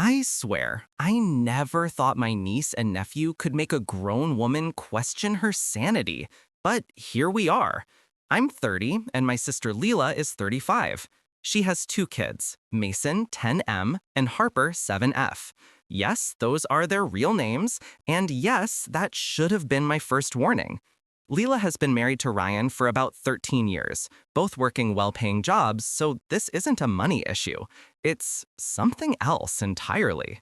I swear, I never thought my niece and nephew could make a grown woman question her sanity. But here we are. I'm 30, and my sister Leela is 35. She has two kids, Mason, 10M, and Harper, 7F. Yes, those are their real names, and yes, that should have been my first warning. Leela has been married to Ryan for about 13 years, both working well-paying jobs, so this isn't a money issue. It's something else entirely.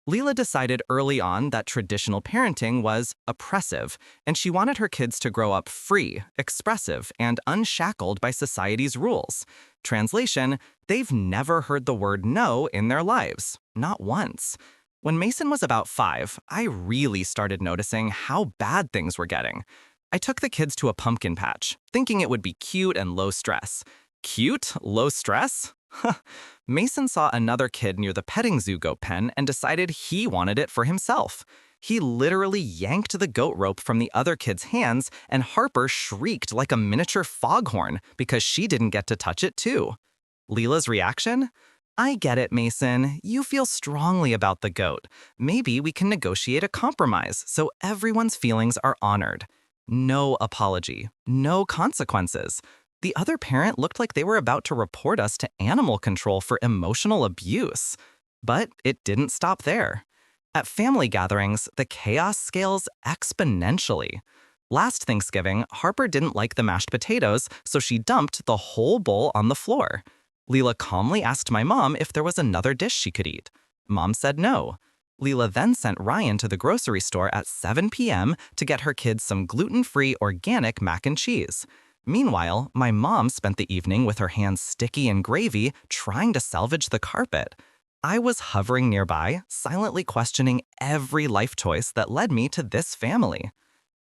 Leela decided early on that traditional parenting was oppressive, and she wanted her kids to grow up free, expressive, and unshackled by society's rules. Translation, they've never heard the word no in their lives, not once. When Mason was about 5, I really started noticing how bad things were getting. I took the kids to a pumpkin patch, thinking it would be cute and low stress. Cute? Low stress? Mason saw another kid near the petting zoo goat pen and decided he wanted it for himself. He literally yanked the goat rope from the other kid's hands, and Harper shrieked like a miniature foghorn because she didn't get to touch it too. Leela's reaction? I get it, Mason. You feel strongly about the goat. Maybe we can negotiate a compromise so everyone's feelings are honored. No apology, no consequences. The other parent looked like they were about to report us to animal control for emotional abuse. But it didn't stop there. At family gatherings, the chaos scales exponentially. Last Thanksgiving, Harper didn't like the mashed potatoes, so she dumped the whole bowl on the floor. Leela calmly asked my mom if there was another dish she could eat. Mom said no. Leela then sent Ryan to the grocery store at 7 p.m. to get her kids some gluten-free organic mac and cheese. Meanwhile, my mom spent the evening with her hands sticky in gravy trying to salvage the carpet. I was hovering nearby, silently questioning every life choice that led me to this family.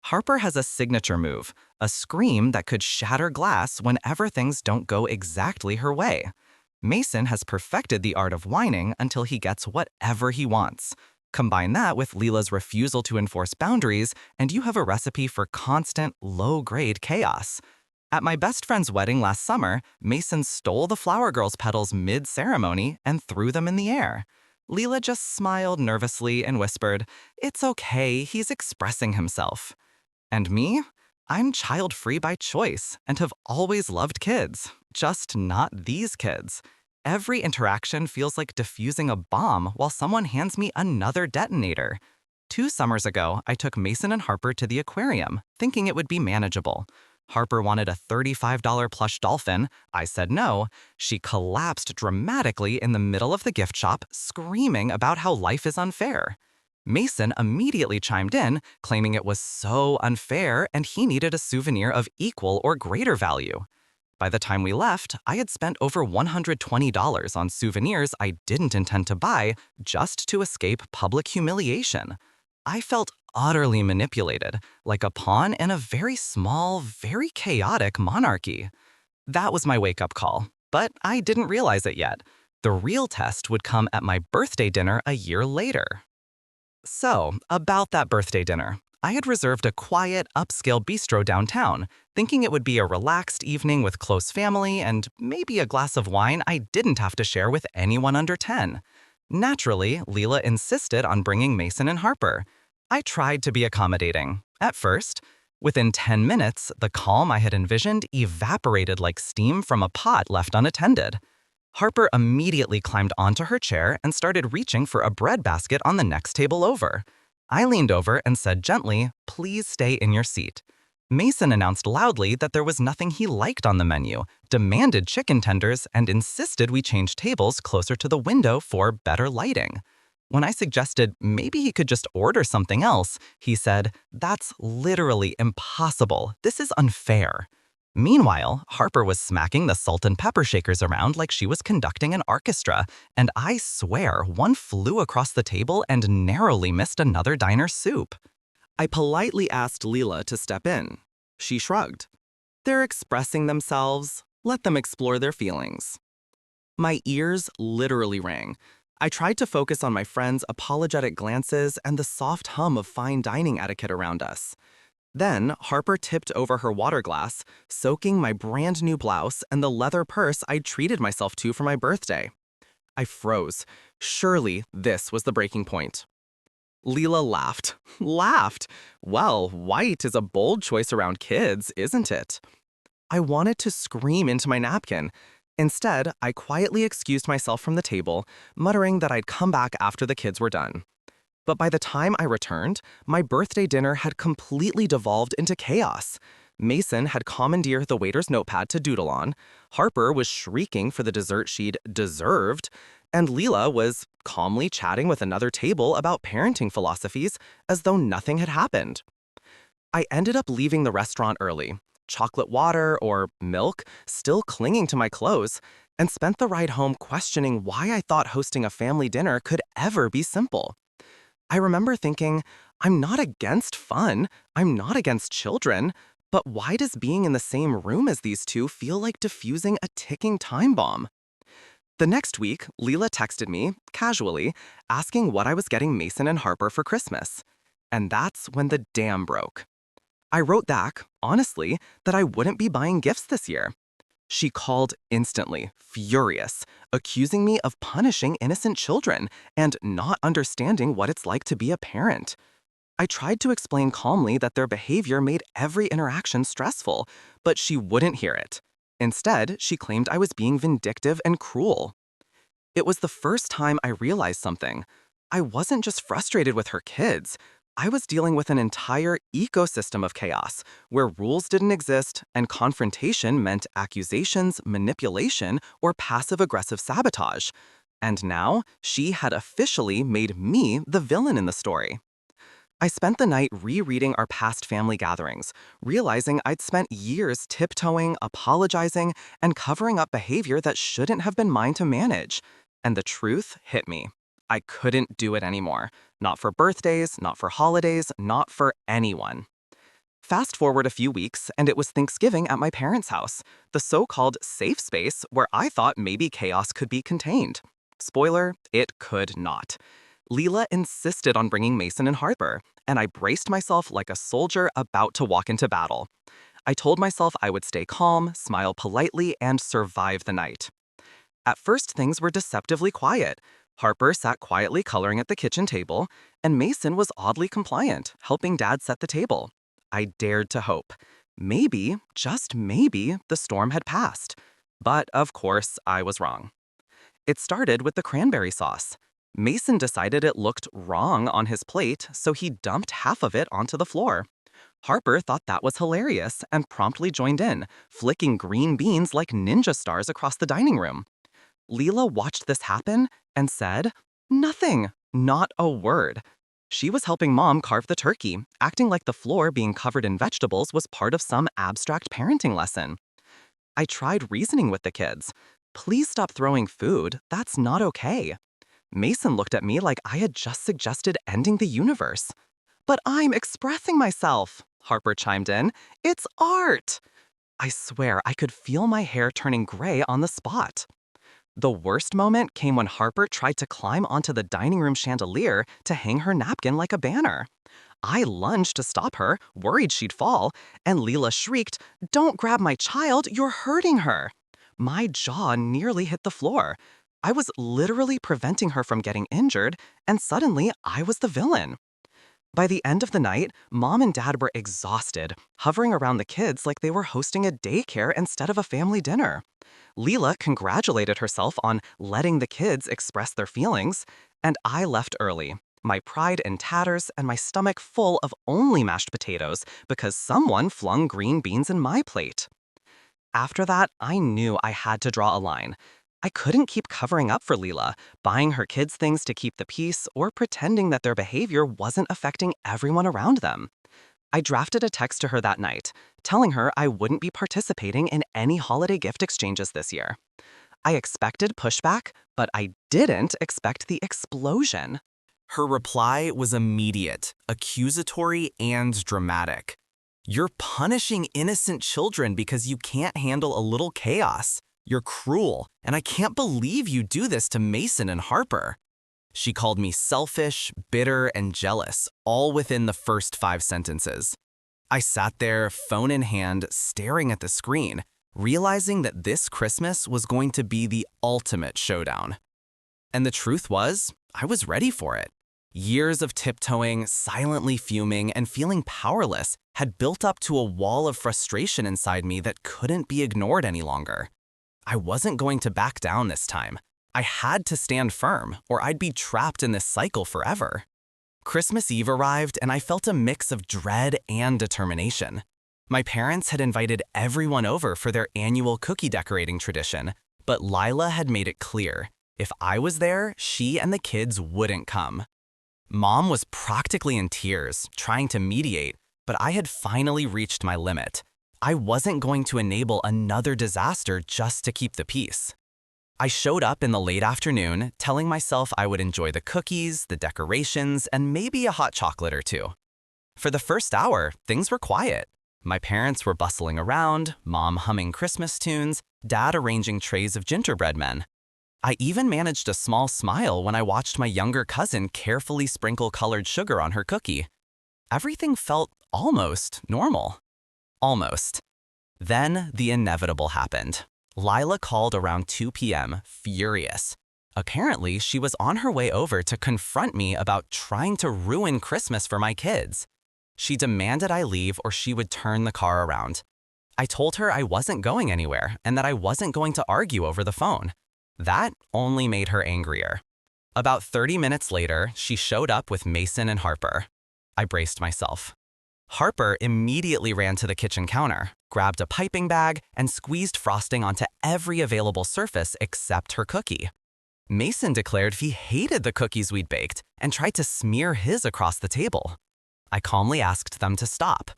Harper has a signature move, a scream that could shatter glass whenever things don't go exactly her way. Mason has perfected the art of whining until he gets whatever he wants. Combine that with Leela's refusal to enforce boundaries, and you have a recipe for constant, low-grade chaos. At my best friend's wedding last summer, Mason stole the flower girl's petals mid-ceremony and threw them in the air. Leela just smiled nervously and whispered, "It's okay, he's expressing himself." And me? I'm child-free by choice and have always loved kids, just not these kids. Every interaction feels like defusing a bomb while someone hands me another detonator. 2 summers ago, I took Mason and Harper to the aquarium, thinking it would be manageable. Harper wanted a $35 plush dolphin. I said no. She collapsed dramatically in the middle of the gift shop, screaming about how life is unfair. Mason immediately chimed in, claiming it was so unfair and he needed a souvenir of equal or greater value. By the time we left, I had spent over $120 on souvenirs I didn't intend to buy just to escape public humiliation. I felt utterly manipulated, like a pawn in a very small, very chaotic monarchy. That was my wake-up call, but I didn't realize it yet. The real test would come at my birthday dinner a year later. So, about that birthday dinner. I had reserved a quiet, upscale bistro downtown, thinking it would be a relaxed evening with close family and maybe a glass of wine I didn't have to share with anyone under 10. Naturally, Leela insisted on bringing Mason and Harper. I tried to be accommodating. At first, within 10 minutes, the calm I had envisioned evaporated like steam from a pot left unattended. Harper immediately climbed onto her chair and started reaching for a bread basket on the next table over. I leaned over and said gently, "Please stay in your seat." Mason announced loudly that there was nothing he liked on the menu, demanded chicken tenders, and insisted we change tables closer to the window for better lighting. When I suggested maybe he could just order something else, he said, "That's literally impossible. This is unfair." Meanwhile, Harper was smacking the salt and pepper shakers around like she was conducting an orchestra, and I swear one flew across the table and narrowly missed another diner's soup. I politely asked Leela to step in. She shrugged. "They're expressing themselves. Let them explore their feelings." My ears literally rang. I tried to focus on my friends' apologetic glances and the soft hum of fine dining etiquette around us. Then, Harper tipped over her water glass, soaking my brand new blouse and the leather purse I'd treated myself to for my birthday. I froze. Surely this was the breaking point. Leela laughed. Laughed. Well, white is a bold choice around kids, isn't it? I wanted to scream into my napkin. Instead, I quietly excused myself from the table, muttering that I'd come back after the kids were done. But by the time I returned, my birthday dinner had completely devolved into chaos. Mason had commandeered the waiter's notepad to doodle on, Harper was shrieking for the dessert she'd deserved, and Leela was calmly chatting with another table about parenting philosophies as though nothing had happened. I ended up leaving the restaurant early, chocolate water or milk still clinging to my clothes, and spent the ride home questioning why I thought hosting a family dinner could ever be simple. I remember thinking, I'm not against fun, I'm not against children, but why does being in the same room as these two feel like diffusing a ticking time bomb? The next week, Leela texted me, casually, asking what I was getting Mason and Harper for Christmas. And that's when the dam broke. I wrote back, honestly, that I wouldn't be buying gifts this year. She called instantly, furious, accusing me of punishing innocent children and not understanding what it's like to be a parent. I tried to explain calmly that their behavior made every interaction stressful, but she wouldn't hear it. Instead, she claimed I was being vindictive and cruel. It was the first time I realized something. I wasn't just frustrated with her kids. I was dealing with an entire ecosystem of chaos, where rules didn't exist and confrontation meant accusations, manipulation, or passive-aggressive sabotage. And now, she had officially made me the villain in the story. I spent the night rereading our past family gatherings, realizing I'd spent years tiptoeing, apologizing, and covering up behavior that shouldn't have been mine to manage. And the truth hit me. I couldn't do it anymore. Not for birthdays, not for holidays, not for anyone. Fast forward a few weeks, and it was Thanksgiving at my parents' house, the so-called safe space where I thought maybe chaos could be contained. Spoiler, it could not. Leela insisted on bringing Mason and Harper, and I braced myself like a soldier about to walk into battle. I told myself I would stay calm, smile politely, and survive the night. At first, things were deceptively quiet. Harper sat quietly coloring at the kitchen table, and Mason was oddly compliant, helping Dad set the table. I dared to hope. Maybe, just maybe, the storm had passed. But, of course, I was wrong. It started with the cranberry sauce. Mason decided it looked wrong on his plate, so he dumped half of it onto the floor. Harper thought that was hilarious and promptly joined in, flicking green beans like ninja stars across the dining room. Leela watched this happen and said, nothing, not a word. She was helping Mom carve the turkey, acting like the floor being covered in vegetables was part of some abstract parenting lesson. I tried reasoning with the kids. Please stop throwing food, that's not okay. Mason looked at me like I had just suggested ending the universe. But I'm expressing myself, Harper chimed in. It's art. I swear I could feel my hair turning gray on the spot. The worst moment came when Harper tried to climb onto the dining room chandelier to hang her napkin like a banner. I lunged to stop her, worried she'd fall, and Leela shrieked, "Don't grab my child, you're hurting her." My jaw nearly hit the floor. I was literally preventing her from getting injured, and suddenly I was the villain. By the end of the night, Mom and Dad were exhausted, hovering around the kids like they were hosting a daycare instead of a family dinner. Leela congratulated herself on letting the kids express their feelings, and I left early, my pride in tatters and my stomach full of only mashed potatoes because someone flung green beans in my plate. After that, I knew I had to draw a line. I couldn't keep covering up for Leela, buying her kids things to keep the peace, or pretending that their behavior wasn't affecting everyone around them. I drafted a text to her that night, telling her I wouldn't be participating in any holiday gift exchanges this year. I expected pushback, but I didn't expect the explosion. Her reply was immediate, accusatory, and dramatic. You're punishing innocent children because you can't handle a little chaos. You're cruel, and I can't believe you do this to Mason and Harper. She called me selfish, bitter, and jealous, all within the first 5 sentences. I sat there, phone in hand, staring at the screen, realizing that this Christmas was going to be the ultimate showdown. And the truth was, I was ready for it. Years of tiptoeing, silently fuming, and feeling powerless had built up to a wall of frustration inside me that couldn't be ignored any longer. I wasn't going to back down this time. I had to stand firm, or I'd be trapped in this cycle forever. Christmas Eve arrived, and I felt a mix of dread and determination. My parents had invited everyone over for their annual cookie decorating tradition, but Lila had made it clear, if I was there, she and the kids wouldn't come. Mom was practically in tears, trying to mediate, but I had finally reached my limit. I wasn't going to enable another disaster just to keep the peace. I showed up in the late afternoon, telling myself I would enjoy the cookies, the decorations, and maybe a hot chocolate or two. For the first hour, things were quiet. My parents were bustling around, Mom humming Christmas tunes, Dad arranging trays of gingerbread men. I even managed a small smile when I watched my younger cousin carefully sprinkle colored sugar on her cookie. Everything felt almost normal. Almost. Then the inevitable happened. Lila called around 2 p.m., furious. Apparently, she was on her way over to confront me about trying to ruin Christmas for my kids. She demanded I leave or she would turn the car around. I told her I wasn't going anywhere and that I wasn't going to argue over the phone. That only made her angrier. About 30 minutes later, she showed up with Mason and Harper. I braced myself. Harper immediately ran to the kitchen counter, grabbed a piping bag, and squeezed frosting onto every available surface except her cookie. Mason declared he hated the cookies we'd baked and tried to smear his across the table. I calmly asked them to stop.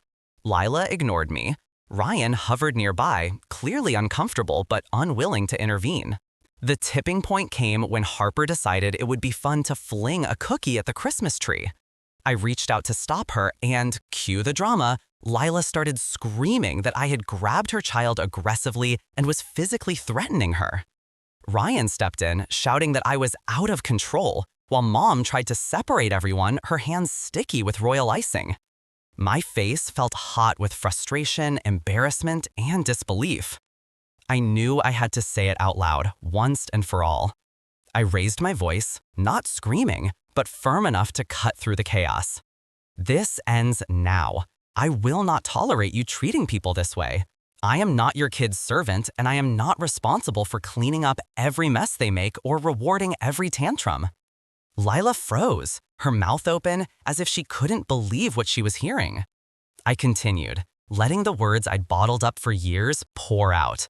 Lila ignored me. Ryan hovered nearby, clearly uncomfortable but unwilling to intervene. The tipping point came when Harper decided it would be fun to fling a cookie at the Christmas tree. I reached out to stop her and, cue the drama, Lila started screaming that I had grabbed her child aggressively and was physically threatening her. Ryan stepped in, shouting that I was out of control, while Mom tried to separate everyone, her hands sticky with royal icing. My face felt hot with frustration, embarrassment, and disbelief. I knew I had to say it out loud, once and for all. I raised my voice, not screaming, but firm enough to cut through the chaos. This ends now. I will not tolerate you treating people this way. I am not your kid's servant, and I am not responsible for cleaning up every mess they make or rewarding every tantrum. Lila froze, her mouth open, as if she couldn't believe what she was hearing. I continued, letting the words I'd bottled up for years pour out.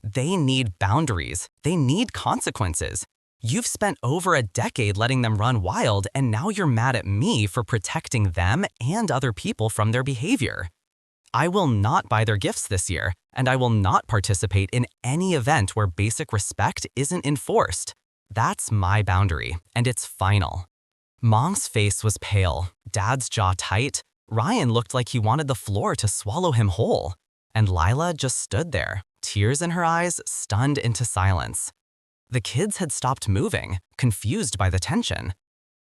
They need boundaries. They need consequences. You've spent over a decade letting them run wild, and now you're mad at me for protecting them and other people from their behavior. I will not buy their gifts this year, and I will not participate in any event where basic respect isn't enforced. That's my boundary, and it's final. Mom's face was pale, Dad's jaw tight. Ryan looked like he wanted the floor to swallow him whole. And Lila just stood there, tears in her eyes, stunned into silence. The kids had stopped moving, confused by the tension.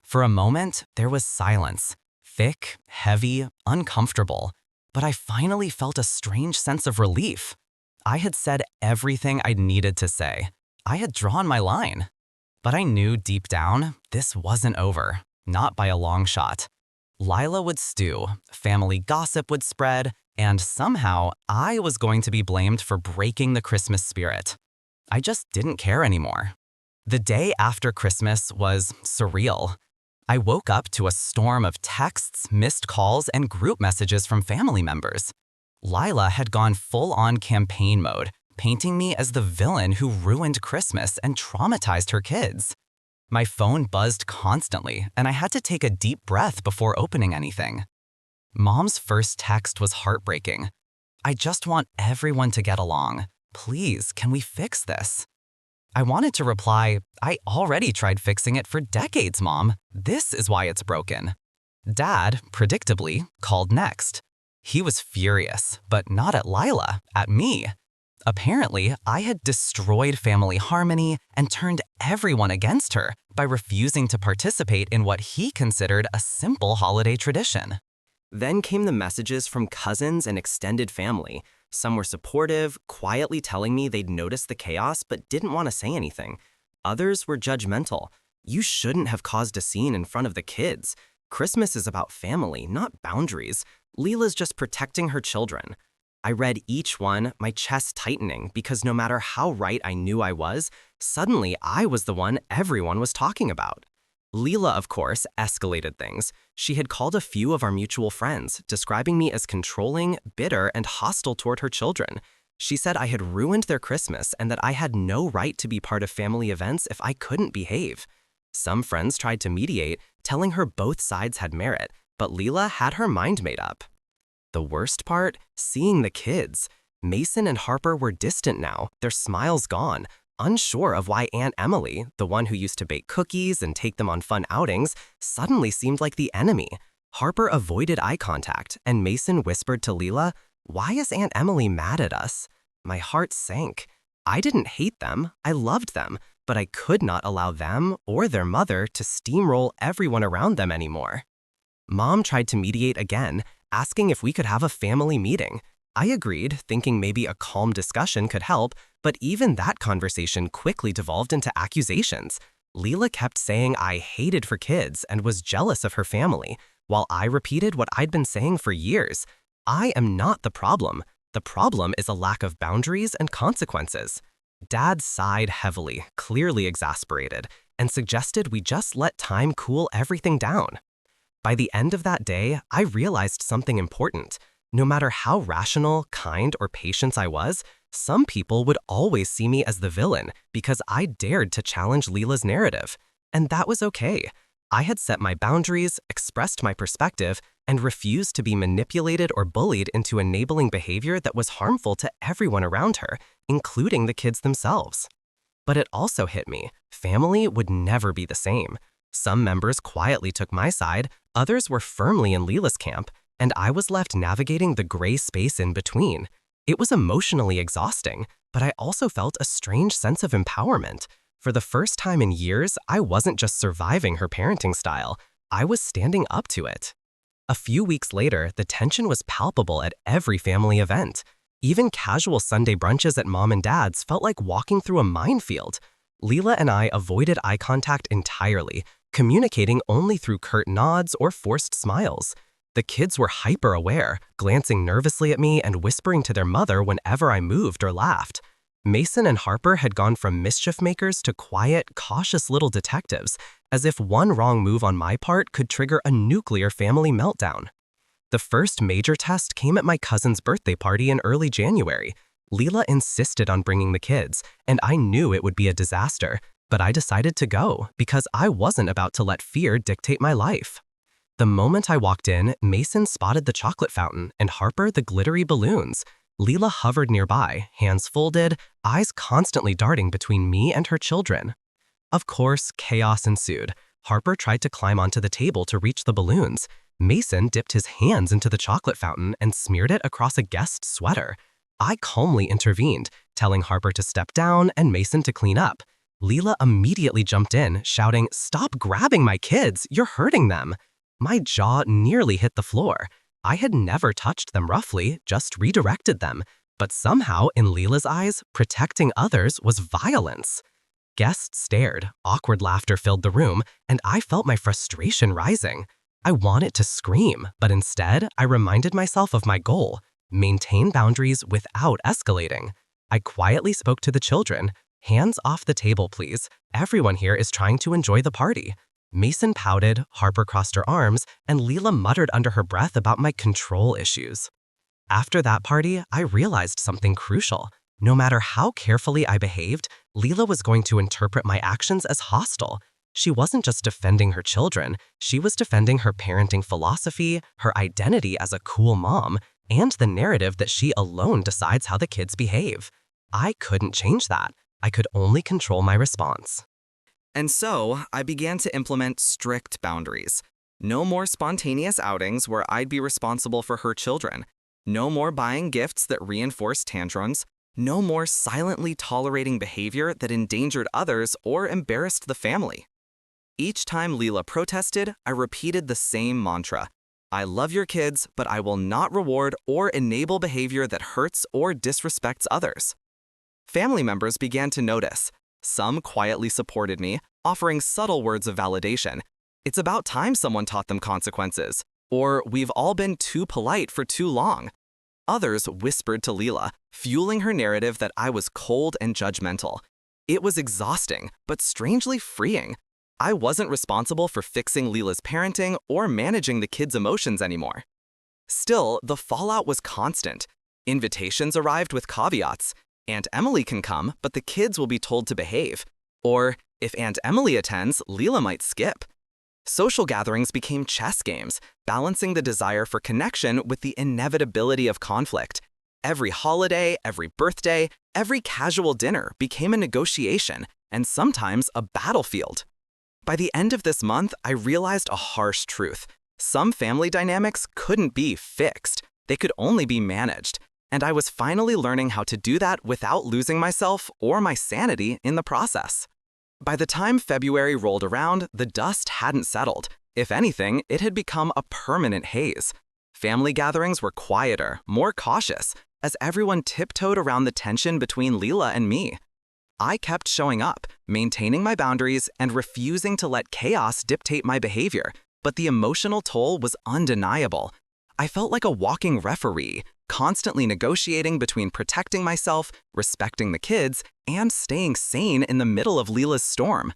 For a moment, there was silence, thick, heavy, uncomfortable, but I finally felt a strange sense of relief. I had said everything I'd needed to say. I had drawn my line. But I knew deep down, this wasn't over, not by a long shot. Lila would stew, family gossip would spread, and somehow I was going to be blamed for breaking the Christmas spirit. I just didn't care anymore. The day after Christmas was surreal. I woke up to a storm of texts, missed calls, and group messages from family members. Lila had gone full-on campaign mode, painting me as the villain who ruined Christmas and traumatized her kids. My phone buzzed constantly, and I had to take a deep breath before opening anything. Mom's first text was heartbreaking. I just want everyone to get along. Please, can we fix this? I wanted to reply, I already tried fixing it for decades, Mom. This is why it's broken. Dad, predictably, called next. He was furious, but not at Lila, at me. Apparently, I had destroyed family harmony and turned everyone against her by refusing to participate in what he considered a simple holiday tradition. Then came the messages from cousins and extended family. Some were supportive, quietly telling me they'd noticed the chaos but didn't want to say anything. Others were judgmental. You shouldn't have caused a scene in front of the kids. Christmas is about family, not boundaries. Leela's just protecting her children. I read each one, my chest tightening, because no matter how right I knew I was, suddenly I was the one everyone was talking about. Leela, of course, escalated things. She had called a few of our mutual friends, describing me as controlling, bitter, and hostile toward her children. She said I had ruined their Christmas and that I had no right to be part of family events if I couldn't behave. Some friends tried to mediate, telling her both sides had merit, but Leela had her mind made up. The worst part? Seeing the kids. Mason and Harper were distant now, their smiles gone, unsure of why Aunt Emily, the one who used to bake cookies and take them on fun outings, suddenly seemed like the enemy. Harper avoided eye contact, and Mason whispered to Leela, "Why is Aunt Emily mad at us?" My heart sank. I didn't hate them, I loved them, but I could not allow them or their mother to steamroll everyone around them anymore. Mom tried to mediate again, asking if we could have a family meeting. I agreed, thinking maybe a calm discussion could help, but even that conversation quickly devolved into accusations. Leela kept saying I hated for kids and was jealous of her family, while I repeated what I'd been saying for years. I am not the problem. The problem is a lack of boundaries and consequences. Dad sighed heavily, clearly exasperated, and suggested we just let time cool everything down. By the end of that day, I realized something important. No matter how rational, kind, or patient I was, some people would always see me as the villain because I dared to challenge Leela's narrative. And that was okay. I had set my boundaries, expressed my perspective, and refused to be manipulated or bullied into enabling behavior that was harmful to everyone around her, including the kids themselves. But it also hit me. Family would never be the same. Some members quietly took my side, others were firmly in Leela's camp, and I was left navigating the gray space in between. It was emotionally exhausting, but I also felt a strange sense of empowerment. For the first time in years, I wasn't just surviving her parenting style, I was standing up to it. A few weeks later, the tension was palpable at every family event. Even casual Sunday brunches at Mom and Dad's felt like walking through a minefield. Leela and I avoided eye contact entirely, communicating only through curt nods or forced smiles. The kids were hyper-aware, glancing nervously at me and whispering to their mother whenever I moved or laughed. Mason and Harper had gone from mischief makers to quiet, cautious little detectives, as if one wrong move on my part could trigger a nuclear family meltdown. The first major test came at my cousin's birthday party in early January. Leela insisted on bringing the kids, and I knew it would be a disaster, but I decided to go because I wasn't about to let fear dictate my life. The moment I walked in, Mason spotted the chocolate fountain and Harper the glittery balloons. Leela hovered nearby, hands folded, eyes constantly darting between me and her children. Of course, chaos ensued. Harper tried to climb onto the table to reach the balloons. Mason dipped his hands into the chocolate fountain and smeared it across a guest's sweater. I calmly intervened, telling Harper to step down and Mason to clean up. Leela immediately jumped in, shouting, "Stop grabbing my kids, you're hurting them." My jaw nearly hit the floor. I had never touched them roughly, just redirected them. But somehow, in Leela's eyes, protecting others was violence. Guests stared, awkward laughter filled the room, and I felt my frustration rising. I wanted to scream, but instead, I reminded myself of my goal: maintain boundaries without escalating. I quietly spoke to the children. "Hands off the table, please. Everyone here is trying to enjoy the party." Mason pouted, Harper crossed her arms, and Leela muttered under her breath about my control issues. After that party, I realized something crucial. No matter how carefully I behaved, Leela was going to interpret my actions as hostile. She wasn't just defending her children, she was defending her parenting philosophy, her identity as a cool mom, and the narrative that she alone decides how the kids behave. I couldn't change that. I could only control my response. And so, I began to implement strict boundaries. No more spontaneous outings where I'd be responsible for her children. No more buying gifts that reinforced tantrums. No more silently tolerating behavior that endangered others or embarrassed the family. Each time Leela protested, I repeated the same mantra. I love your kids, but I will not reward or enable behavior that hurts or disrespects others. Family members began to notice. Some quietly supported me, offering subtle words of validation. It's about time someone taught them consequences. Or we've all been too polite for too long. Others whispered to Leela, fueling her narrative that I was cold and judgmental. It was exhausting, but strangely freeing. I wasn't responsible for fixing Leela's parenting or managing the kids' emotions anymore. Still, the fallout was constant. Invitations arrived with caveats. Aunt Emily can come, but the kids will be told to behave. Or, if Aunt Emily attends, Leela might skip. Social gatherings became chess games, balancing the desire for connection with the inevitability of conflict. Every holiday, every birthday, every casual dinner became a negotiation, and sometimes a battlefield. By the end of this month, I realized a harsh truth. Some family dynamics couldn't be fixed. They could only be managed. And I was finally learning how to do that without losing myself or my sanity in the process. By the time February rolled around, the dust hadn't settled. If anything, it had become a permanent haze. Family gatherings were quieter, more cautious, as everyone tiptoed around the tension between Leela and me. I kept showing up, maintaining my boundaries, and refusing to let chaos dictate my behavior, but the emotional toll was undeniable. I felt like a walking referee, constantly negotiating between protecting myself, respecting the kids, and staying sane in the middle of Leela's storm.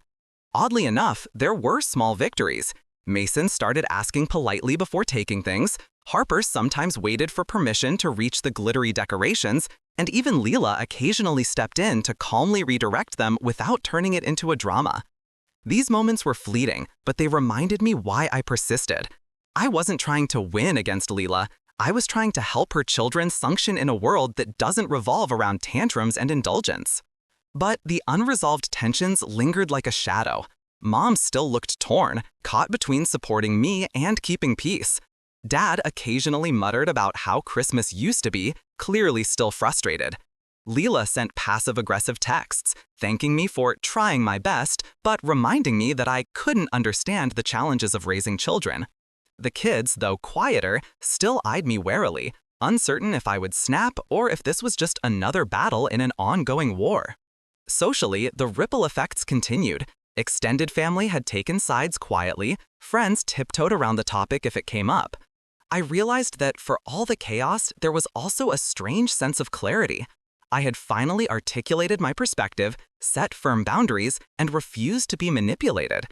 Oddly enough, there were small victories. Mason started asking politely before taking things, Harper sometimes waited for permission to reach the glittery decorations, and even Leela occasionally stepped in to calmly redirect them without turning it into a drama. These moments were fleeting, but they reminded me why I persisted. I wasn't trying to win against Leela. I was trying to help her children function in a world that doesn't revolve around tantrums and indulgence. But the unresolved tensions lingered like a shadow. Mom still looked torn, caught between supporting me and keeping peace. Dad occasionally muttered about how Christmas used to be, clearly still frustrated. Leela sent passive-aggressive texts, thanking me for trying my best, but reminding me that I couldn't understand the challenges of raising children. The kids, though quieter, still eyed me warily, uncertain if I would snap or if this was just another battle in an ongoing war. Socially, the ripple effects continued. Extended family had taken sides quietly, friends tiptoed around the topic if it came up. I realized that for all the chaos, there was also a strange sense of clarity. I had finally articulated my perspective, set firm boundaries, and refused to be manipulated.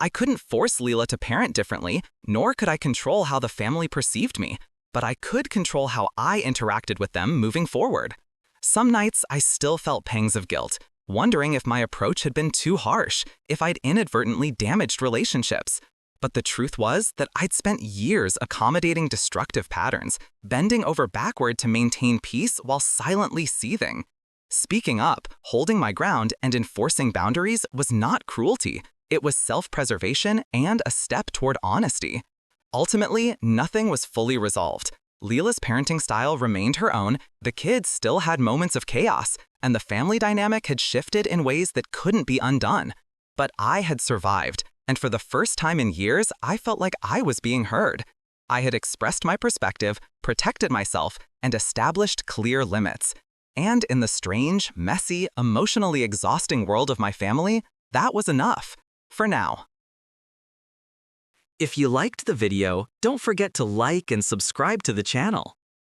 I couldn't force Leela to parent differently, nor could I control how the family perceived me, but I could control how I interacted with them moving forward. Some nights I still felt pangs of guilt, wondering if my approach had been too harsh, if I'd inadvertently damaged relationships. But the truth was that I'd spent years accommodating destructive patterns, bending over backward to maintain peace while silently seething. Speaking up, holding my ground, and enforcing boundaries was not cruelty. It was self-preservation and a step toward honesty. Ultimately, nothing was fully resolved. Leela's parenting style remained her own, the kids still had moments of chaos, and the family dynamic had shifted in ways that couldn't be undone. But I had survived, and for the first time in years, I felt like I was being heard. I had expressed my perspective, protected myself, and established clear limits. And in the strange, messy, emotionally exhausting world of my family, that was enough. For now. If you liked the video, don't forget to like and subscribe to the channel.